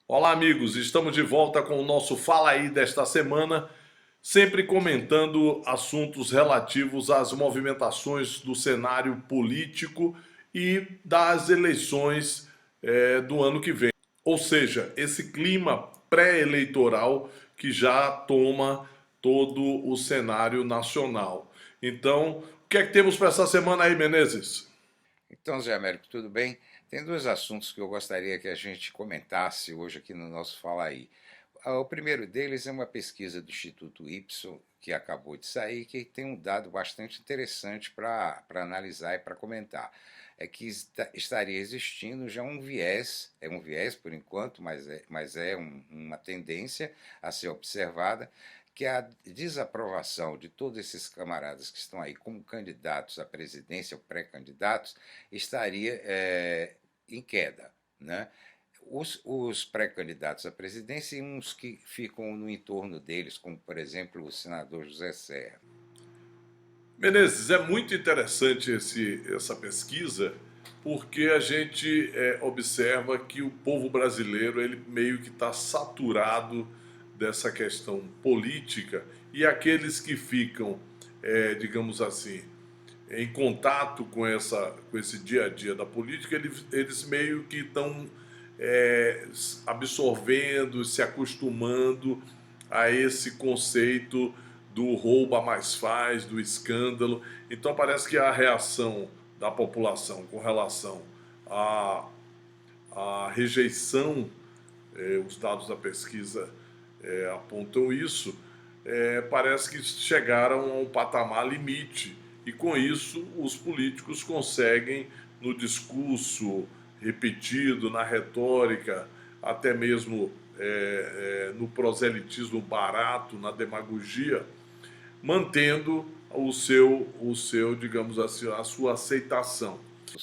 Olá, amigos, estamos de volta com o nosso Fala aí desta semana, sempre comentando assuntos relativos às movimentações do cenário político e das eleições do ano que vem. Ou seja, esse clima pré-eleitoral que já toma todo o cenário nacional. Então, o que é que temos para essa semana aí, Menezes? Então, Zé Américo, tudo bem? Tem dois assuntos que eu gostaria que a gente comentasse hoje aqui no nosso Fala Aí. O primeiro deles é uma pesquisa do Instituto Ipsos, que acabou de sair, que tem um dado bastante interessante para analisar e para comentar. É que estaria existindo já um viés, é um viés por enquanto, mas é uma tendência a ser observada, que a desaprovação de todos esses camaradas que estão aí como candidatos à presidência ou pré-candidatos estaria em queda, né? Os pré-candidatos à presidência e uns que ficam no entorno deles, como por exemplo o senador José Serra. Menezes, é muito interessante essa pesquisa, porque a gente observa que o povo brasileiro ele meio que está saturado dessa questão política e aqueles que ficam, digamos assim, em contato com esse dia a dia da política, eles meio que estão absorvendo, se acostumando a esse conceito do rouba mais faz, do escândalo. Então parece que a reação da população com relação à, à rejeição, os dados da pesquisa apontam isso, parece que chegaram a um patamar limite. E com isso, os políticos conseguem, no discurso repetido, na retórica, até mesmo no proselitismo barato, na demagogia, mantendo digamos assim, a sua aceitação.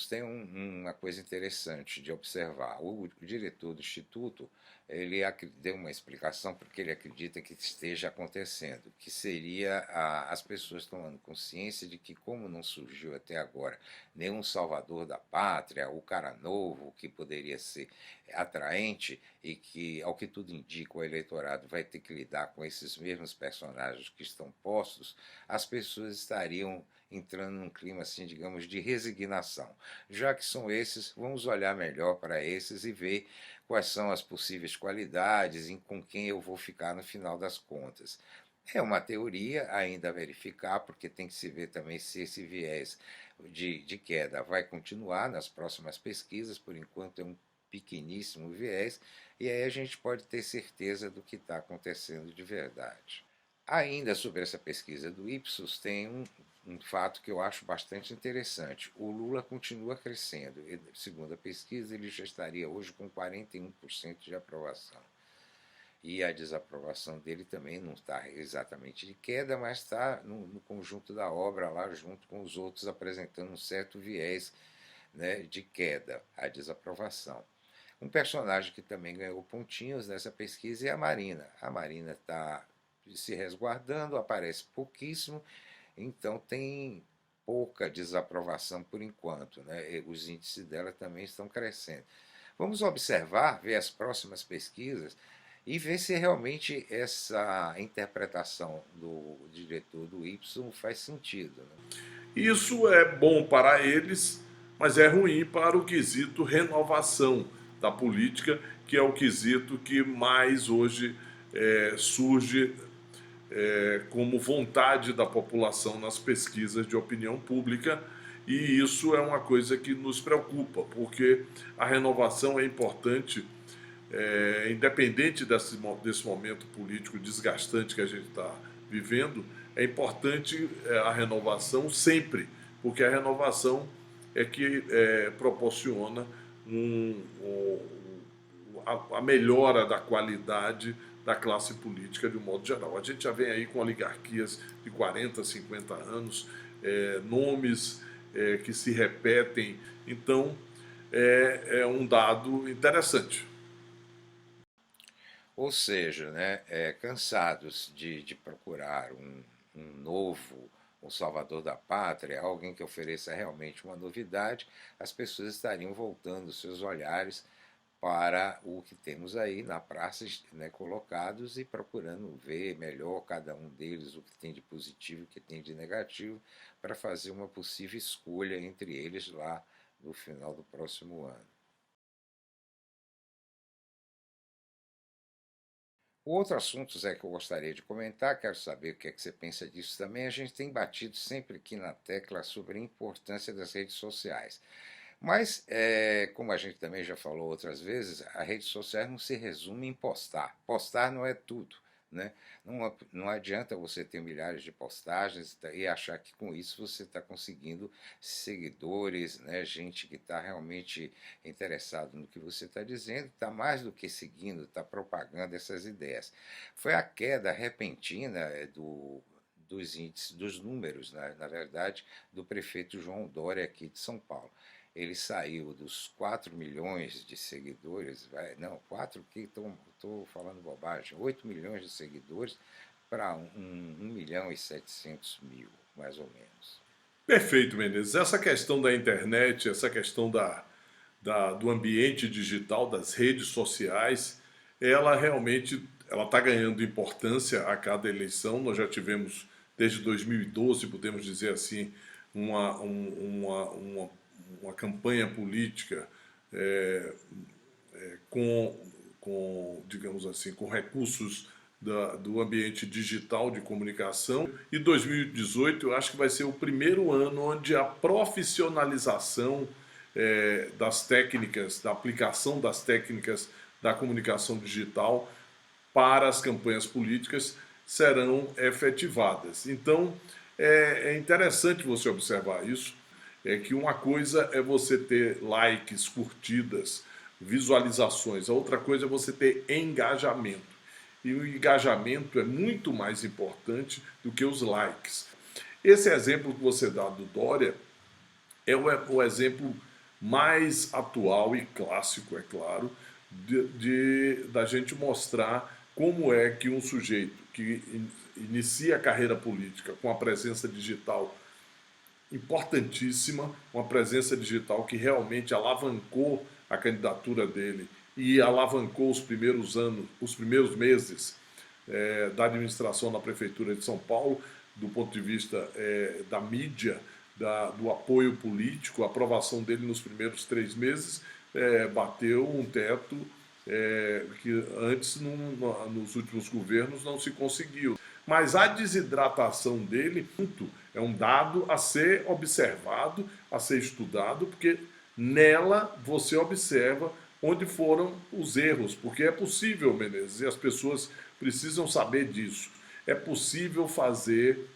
Tem uma coisa interessante de observar. O diretor do Instituto ele deu uma explicação porque ele acredita que esteja acontecendo, que seria as pessoas tomando consciência de que, como não surgiu até agora nenhum salvador da pátria, o cara novo que poderia ser atraente e que, ao que tudo indica, o eleitorado vai ter que lidar com esses mesmos personagens que estão postos, as pessoas estariam entrando num clima, assim, digamos, de resignação. Já que são esses, vamos olhar melhor para esses e ver quais são as possíveis qualidades e com quem eu vou ficar no final das contas. É uma teoria ainda a verificar, porque tem que se ver também se esse viés de queda vai continuar nas próximas pesquisas, por enquanto é um pequeníssimo viés, e aí a gente pode ter certeza do que está acontecendo de verdade. Ainda sobre essa pesquisa do Ipsos, tem um fato que eu acho bastante interessante. O Lula continua crescendo. Segundo a pesquisa, ele já estaria hoje com 41% de aprovação. E a desaprovação dele também não está exatamente de queda, mas está no conjunto da obra lá, junto com os outros, apresentando um certo viés, né, de queda, a desaprovação. Um personagem que também ganhou pontinhos nessa pesquisa é a Marina. A Marina está se resguardando, aparece pouquíssimo, então tem pouca desaprovação por enquanto, né? Os índices dela também estão crescendo. Vamos observar, ver as próximas pesquisas e ver se realmente essa interpretação do diretor do Y faz sentido. Né? Isso é bom para eles, mas é ruim para o quesito renovação da política, que é o quesito que mais hoje surge como vontade da população nas pesquisas de opinião pública. E isso é uma coisa que nos preocupa, porque a renovação é importante, independente desse momento político desgastante que a gente está vivendo, é importante a renovação sempre, porque a renovação é que proporciona a melhora da qualidade da classe política de um modo geral. A gente já vem aí com oligarquias de 40, 50 anos, nomes que se repetem, então é um dado interessante. Ou seja, né, cansados de procurar um novo, um salvador da pátria, alguém que ofereça realmente uma novidade, as pessoas estariam voltando seus olhares para o que temos aí na praça, né, colocados e procurando ver melhor cada um deles, o que tem de positivo, o que tem de negativo, para fazer uma possível escolha entre eles lá no final do próximo ano. Outro assunto, Zé, que eu gostaria de comentar, quero saber o que é que você pensa disso também. A gente tem batido sempre aqui na tecla sobre a importância das redes sociais. Mas, como a gente também já falou outras vezes, a rede social não se resume em postar. Postar não é tudo. Né? Não adianta você ter milhares de postagens e achar que com isso você está conseguindo seguidores, né? Gente que está realmente interessado no que você está dizendo, está mais do que seguindo, está propagando essas ideias. Foi a queda repentina dos índices, dos números, na verdade, do prefeito João Dória aqui de São Paulo. Ele saiu dos 4 milhões de seguidores, não, 4 que estou falando bobagem, 8 milhões de seguidores para 1 milhão e 700 mil, mais ou menos. Perfeito, Menezes. Essa questão da internet, essa questão do ambiente digital, das redes sociais, ela realmente ela está ganhando importância a cada eleição. Nós já tivemos, desde 2012, podemos dizer assim, uma campanha política é, com, digamos assim, com recursos do ambiente digital de comunicação. E 2018 eu acho que vai ser o primeiro ano onde a profissionalização das técnicas, da aplicação das técnicas da comunicação digital para as campanhas políticas serão efetivadas. Então, é interessante você observar isso, é que uma coisa é você ter likes, curtidas, visualizações, a outra coisa é você ter engajamento. E o engajamento é muito mais importante do que os likes. Esse exemplo que você dá do Dória é o exemplo mais atual e clássico, é claro, da gente mostrar como é que um sujeito que inicia a carreira política com a presença digital importantíssima, uma presença digital que realmente alavancou a candidatura dele e alavancou os primeiros anos, os primeiros meses da administração na Prefeitura de São Paulo, do ponto de vista da mídia, do apoio político, a aprovação dele nos primeiros 3 meses bateu um teto que antes, nos últimos governos, não se conseguiu. Mas a desidratação dele é um dado a ser observado, a ser estudado, porque nela você observa onde foram os erros, porque é possível, Menezes, e as pessoas precisam saber disso. É possível fazer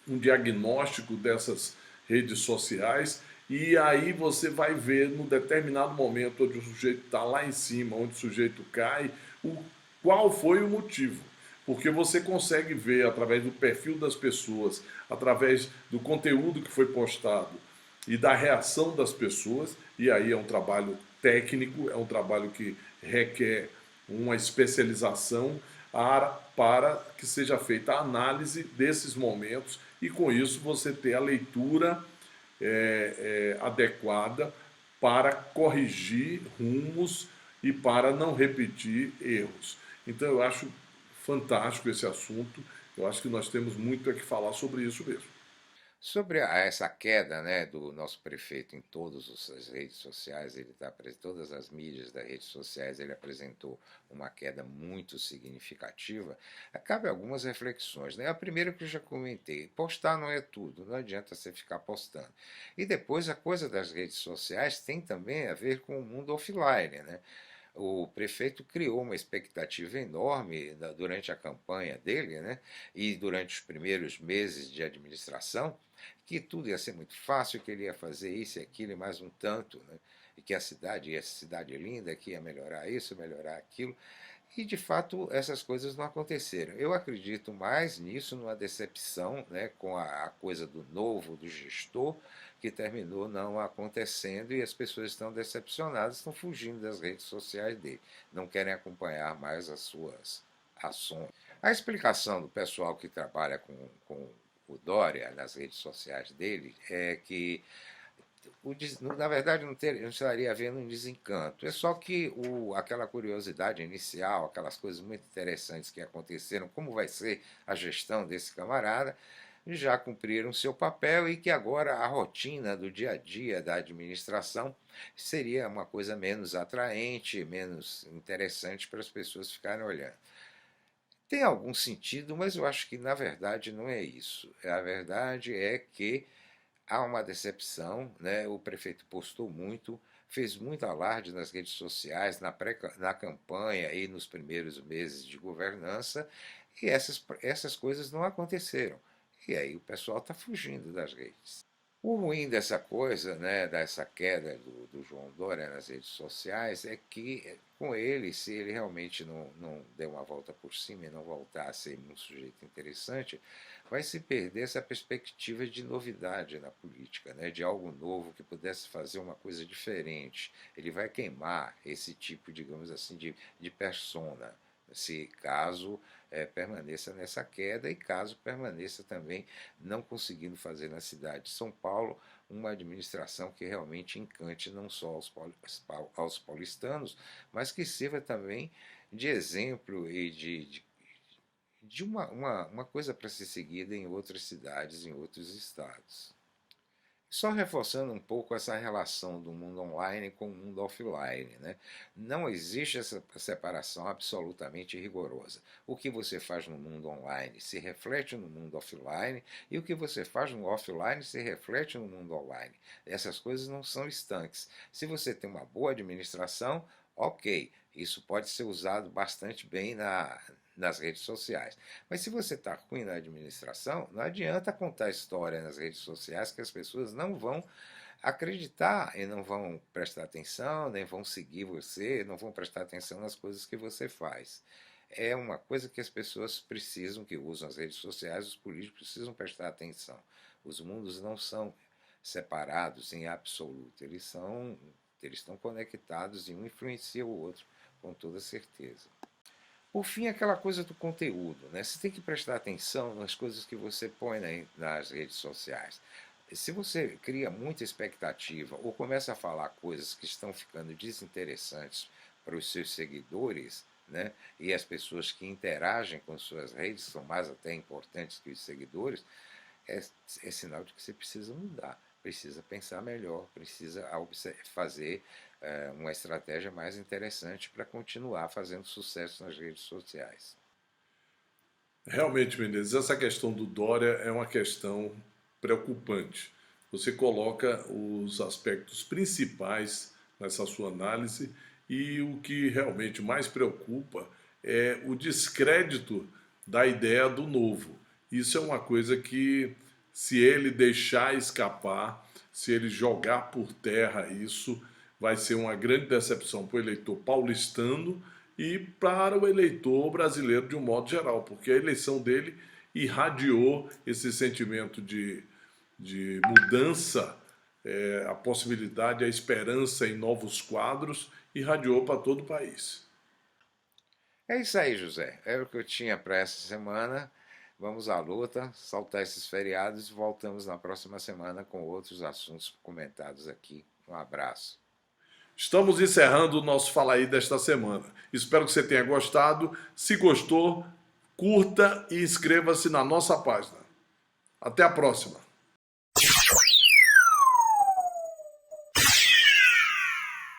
um diagnóstico dessas redes sociais e aí você vai ver no determinado momento onde o sujeito está lá em cima, onde o sujeito cai, qual foi o motivo. Porque você consegue ver através do perfil das pessoas, através do conteúdo que foi postado e da reação das pessoas, e aí é um trabalho técnico, é um trabalho que requer uma especialização para que seja feita a análise desses momentos e com isso você ter a leitura adequada para corrigir rumos e para não repetir erros. Então eu acho fantástico esse assunto, eu acho que nós temos muito a que falar sobre isso mesmo. Sobre essa queda, né, do nosso prefeito em todas as redes sociais, todas as mídias das redes sociais, ele apresentou uma queda muito significativa. Cabe algumas reflexões, né? A primeira que eu já comentei, postar não é tudo, não adianta você ficar postando. E depois a coisa das redes sociais tem também a ver com o mundo offline, né? O prefeito criou uma expectativa enorme durante a campanha dele, né? E durante os primeiros meses de administração, que tudo ia ser muito fácil, que ele ia fazer isso e aquilo e mais um tanto, né? E que a cidade linda, que ia melhorar isso, melhorar aquilo. E, de fato, essas coisas não aconteceram. Eu acredito mais nisso, numa decepção, né, com a coisa do novo, do gestor, que terminou não acontecendo e as pessoas estão decepcionadas, estão fugindo das redes sociais dele, não querem acompanhar mais as suas ações. A explicação do pessoal que trabalha com o Dória nas redes sociais dele é que na verdade, não estaria havendo um desencanto. É só que aquela curiosidade inicial, aquelas coisas muito interessantes que aconteceram, como vai ser a gestão desse camarada, já cumpriram seu papel e que agora a rotina do dia a dia da administração seria uma coisa menos atraente, menos interessante para as pessoas ficarem olhando. Tem algum sentido, mas eu acho que na verdade não é isso. A verdade é que há uma decepção, né? O prefeito postou muito, fez muito alarde nas redes sociais, na campanha e nos primeiros meses de governança, e essas coisas não aconteceram. E aí o pessoal está fugindo das redes. O ruim dessa coisa, né, dessa queda do João Dória nas redes sociais, é que com ele, se ele realmente não der uma volta por cima e não voltar a ser um sujeito interessante, vai se perder essa perspectiva de novidade na política, né, de algo novo que pudesse fazer uma coisa diferente. Ele vai queimar esse tipo, digamos assim, de persona, se caso permaneça nessa queda e caso permaneça também não conseguindo fazer na cidade de São Paulo uma administração que realmente encante não só aos paulistanos, mas que sirva também de exemplo e de uma coisa para ser seguida em outras cidades, em outros estados. Só reforçando um pouco essa relação do mundo online com o mundo offline, né? Não existe essa separação absolutamente rigorosa. O que você faz no mundo online se reflete no mundo offline e o que você faz no offline se reflete no mundo online. Essas coisas não são estanques. Se você tem uma boa administração, ok, isso pode ser usado bastante bem nas redes sociais. Mas se você está ruim na administração, não adianta contar história nas redes sociais que as pessoas não vão acreditar e não vão prestar atenção, nem vão seguir você, não vão prestar atenção nas coisas que você faz. É uma coisa que as pessoas precisam, que usam as redes sociais, os políticos precisam prestar atenção. Os mundos não são separados em absoluto, eles estão conectados e um influencia o outro com toda certeza. Por fim, aquela coisa do conteúdo, né? Você tem que prestar atenção nas coisas que você põe nas redes sociais. Se você cria muita expectativa ou começa a falar coisas que estão ficando desinteressantes para os seus seguidores, né? E as pessoas que interagem com suas redes são mais até importantes que os seguidores, é sinal de que você precisa mudar, precisa pensar melhor, precisa fazer uma estratégia mais interessante para continuar fazendo sucesso nas redes sociais. Realmente, Menezes, essa questão do Dória é uma questão preocupante. Você coloca os aspectos principais nessa sua análise e o que realmente mais preocupa é o descrédito da ideia do novo. Isso é uma coisa que, se ele deixar escapar, se ele jogar por terra isso, vai ser uma grande decepção para o eleitor paulistano e para o eleitor brasileiro de um modo geral, porque a eleição dele irradiou esse sentimento de mudança, a possibilidade, a esperança em novos quadros, irradiou para todo o país. É isso aí, José. Era o que eu tinha para essa semana. Vamos à luta, saltar esses feriados e voltamos na próxima semana com outros assuntos comentados aqui. Um abraço. Estamos encerrando o nosso Fala Aí desta semana. Espero que você tenha gostado. Se gostou, curta e inscreva-se na nossa página. Até a próxima.